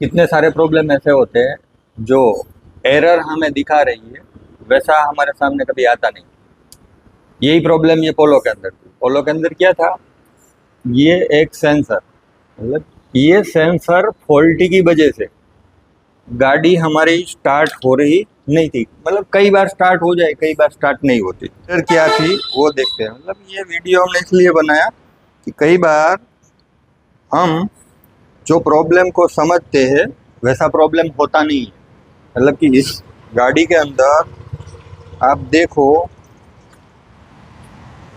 कितने सारे प्रॉब्लम ऐसे होते हैं जो एरर हमें दिखा रही है वैसा हमारे सामने कभी आता नहीं। यही प्रॉब्लम ये पोलो के अंदर थी। पोलो के अंदर क्या था, ये एक सेंसर, मतलब ये सेंसर फॉल्टी की वजह से गाड़ी हमारी स्टार्ट हो रही नहीं थी। मतलब कई बार स्टार्ट हो जाए, कई बार स्टार्ट नहीं होती। फिर क्या थी वो देखते हैं। मतलब ये वीडियो हमने इसलिए बनाया कि कई बार हम जो प्रॉब्लम को समझते हैं वैसा प्रॉब्लम होता नहीं है। मतलब कि इस गाड़ी के अंदर आप देखो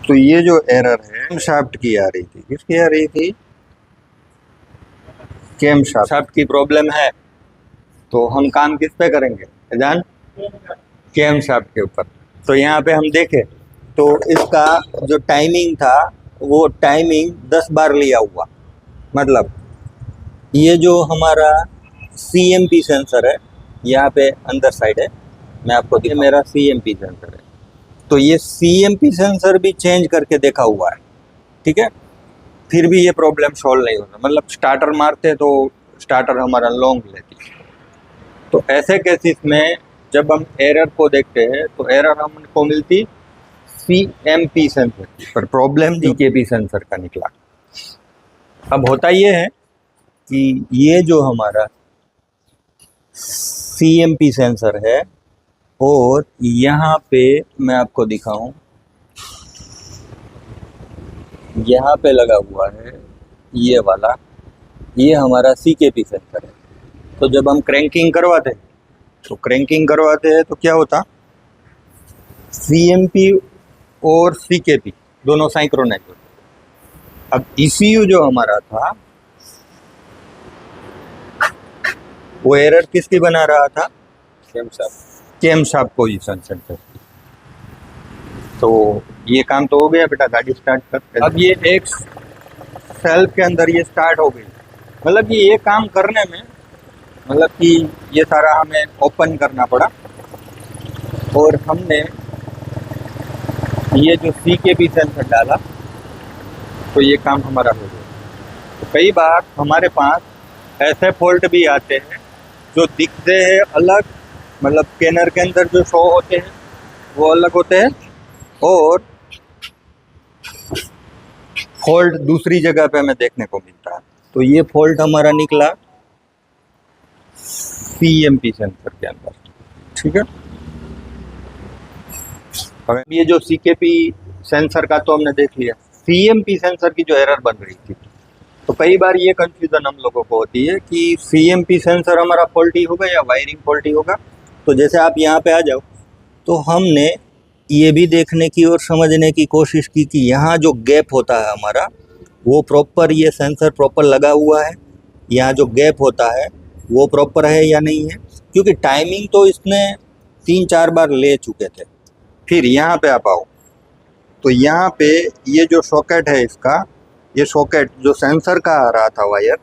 तो ये जो एरर है कैम शाफ्ट की आ रही थी। किसकी आ रही थी? कैम शाफ्ट की प्रॉब्लम है। तो हम काम किस पे करेंगे जान? कैम शाफ्ट के ऊपर। तो यहाँ पे हम देखें तो इसका जो टाइमिंग था वो टाइमिंग 10 बार लिया हुआ। मतलब ये जो हमारा CMP सेंसर है यहाँ पे अंदर साइड है, मैं आपको दिखा, मेरा CMP सेंसर है। तो ये CMP सेंसर भी चेंज करके देखा हुआ है, ठीक है। फिर भी ये प्रॉब्लम सॉल्व नहीं होता। मतलब स्टार्टर मारते तो स्टार्टर हमारा लॉन्ग लेती। तो ऐसे केसेस में जब हम एरर को देखते हैं तो एरर हमको मिलती CMP सेंसर की, पर प्रॉब्लम CKP सेंसर का निकला। अब होता ये है कि ये जो हमारा CMP सेंसर है और यहाँ पे मैं आपको दिखाऊं, यहाँ पे लगा हुआ है ये वाला, ये हमारा CKP सेंसर है। तो जब हम क्रैंकिंग करवाते हैं तो क्या होता, CMP और CKP दोनों साइक्रोनाइज होते। अब ECU जो हमारा था वो एरर किसकी बना रहा था? कैम शाफ्ट पोजीशन सेंसर की। तो ये काम तो हो गया बेटा, गाड़ी स्टार्ट कर। अब ये एक सेल्फ के अंदर ये स्टार्ट हो गई। मतलब कि ये काम करने में मतलब कि ये सारा हमें ओपन करना पड़ा और हमने ये जो CKP सेंसर डाला तो ये काम हमारा हो गया। तो कई बार हमारे पास ऐसे फॉल्ट भी आते हैं जो दिखते हैं अलग, मतलब स्कैनर के अंदर जो शो होते हैं वो अलग होते हैं और फॉल्ट दूसरी जगह पे हमें देखने को मिलता है। तो ये फॉल्ट हमारा निकला CMP सेंसर के अंदर, ठीक है। अब ये जो CKP सेंसर का तो हमने देख लिया, CMP सेंसर की जो एरर बन रही थी। तो कई बार ये कंफ्यूजन हम लोगों को होती है कि CMP सेंसर हमारा फॉल्टी होगा या वायरिंग फॉल्टी होगा। तो जैसे आप यहाँ पे आ जाओ तो हमने ये भी देखने की और समझने की कोशिश की कि यहाँ जो गैप होता है हमारा वो प्रॉपर, ये सेंसर प्रॉपर लगा हुआ है, यहाँ जो गैप होता है वो प्रॉपर है या नहीं है। क्योंकि टाइमिंग तो इसने 3-4 बार ले चुके थे। फिर यहाँ पे आप आओ तो यहाँ पे ये जो सॉकेट है इसका, ये सॉकेट जो सेंसर का आ रहा था वायर,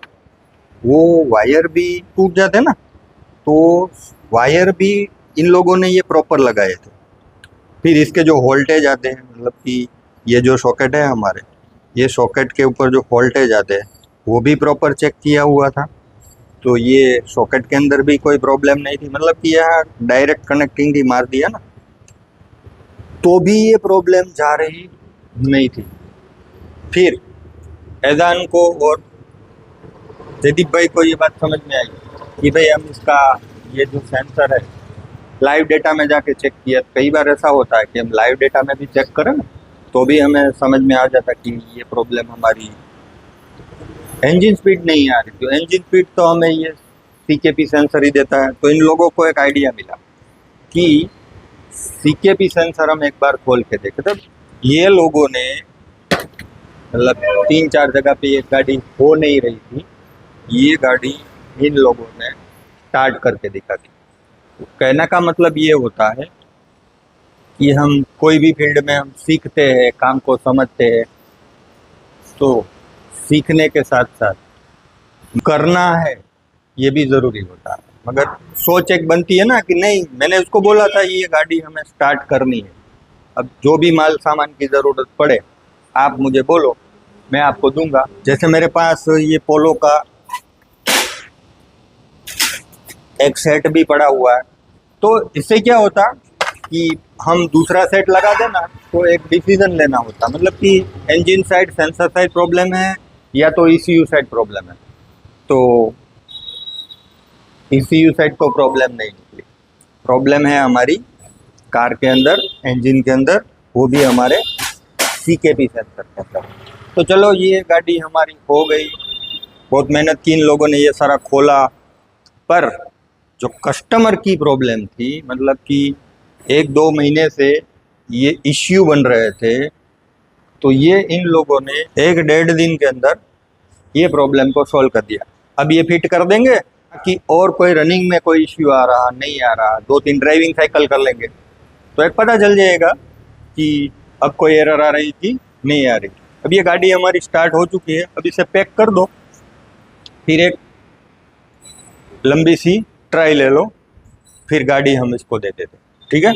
वो वायर भी टूट जाते ना। तो वायर भी इन लोगों ने ये प्रॉपर लगाए थे। फिर इसके जो वोल्टेज आते हैं, मतलब कि ये जो सॉकेट है हमारे, ये सॉकेट के ऊपर जो वोल्टेज आते हैं वो भी प्रॉपर चेक किया हुआ था। तो ये सॉकेट के अंदर भी कोई प्रॉब्लम नहीं थी। मतलब कि यहाँ डायरेक्ट कनेक्टिंग ही मार दिया ना, तो भी ये प्रॉब्लम जा रही नहीं थी। फिर ऐजान को और जयदीप भाई को ये बात समझ में आई कि भाई हम इसका ये जो सेंसर है लाइव डेटा में जाके चेक किया। कई बार ऐसा होता है कि हम लाइव डेटा में भी चेक करें ना तो भी हमें समझ में आ जाता कि ये प्रॉब्लम हमारी इंजन स्पीड नहीं आ रही। तो इंजन स्पीड तो हमें ये CKP सेंसर ही देता है। तो इन लोगों को एक आइडिया मिला कि CKP सेंसर हम एक बार खोल के देखे। तब ये लोगों ने मतलब 3-4 जगह पे ये गाड़ी हो नहीं रही थी, ये गाड़ी इन लोगों ने स्टार्ट करके दिखा दी। तो कहने का मतलब ये होता है कि हम कोई भी फील्ड में हम सीखते हैं, काम को समझते हैं, तो सीखने के साथ साथ करना है ये भी ज़रूरी होता है। मगर सोच एक बनती है ना कि नहीं, मैंने उसको बोला था ये गाड़ी हमें स्टार्ट करनी है। अब जो भी माल सामान की ज़रूरत पड़े आप मुझे बोलो, मैं आपको दूंगा। जैसे मेरे पास ये पोलो का एक सेट भी पड़ा हुआ है। तो इससे क्या होता कि हम दूसरा सेट लगा देना तो एक डिसीजन लेना होता, मतलब कि engine side sensor side problem है या तो ECU साइड प्रॉब्लम है। तो ECU साइड को प्रॉब्लम नहीं निकली, प्रॉब्लम है हमारी कार के अंदर, इंजन के अंदर, वो भी हमारे CKP सेंसर के अंदर। तो चलो ये गाड़ी हमारी हो गई, बहुत मेहनत की इन लोगों ने ये सारा खोला। पर जो कस्टमर की प्रॉब्लम थी, मतलब कि 1-2 महीने से ये इश्यू बन रहे थे, तो ये इन लोगों ने 1-1.5 दिन के अंदर ये प्रॉब्लम को सॉल्व कर दिया। अब ये फिट कर देंगे कि और कोई रनिंग में कोई इश्यू आ रहा नहीं आ रहा, 2-3 ड्राइविंग साइकिल कर लेंगे तो एक पता चल जाएगा कि अब कोई एरर आ रही थी नहीं आ रही। अब ये गाड़ी हमारी स्टार्ट हो चुकी है, अब इसे पैक कर दो, फिर एक लंबी सी ट्राई ले लो, फिर गाड़ी हम इसको दे देते, ठीक है।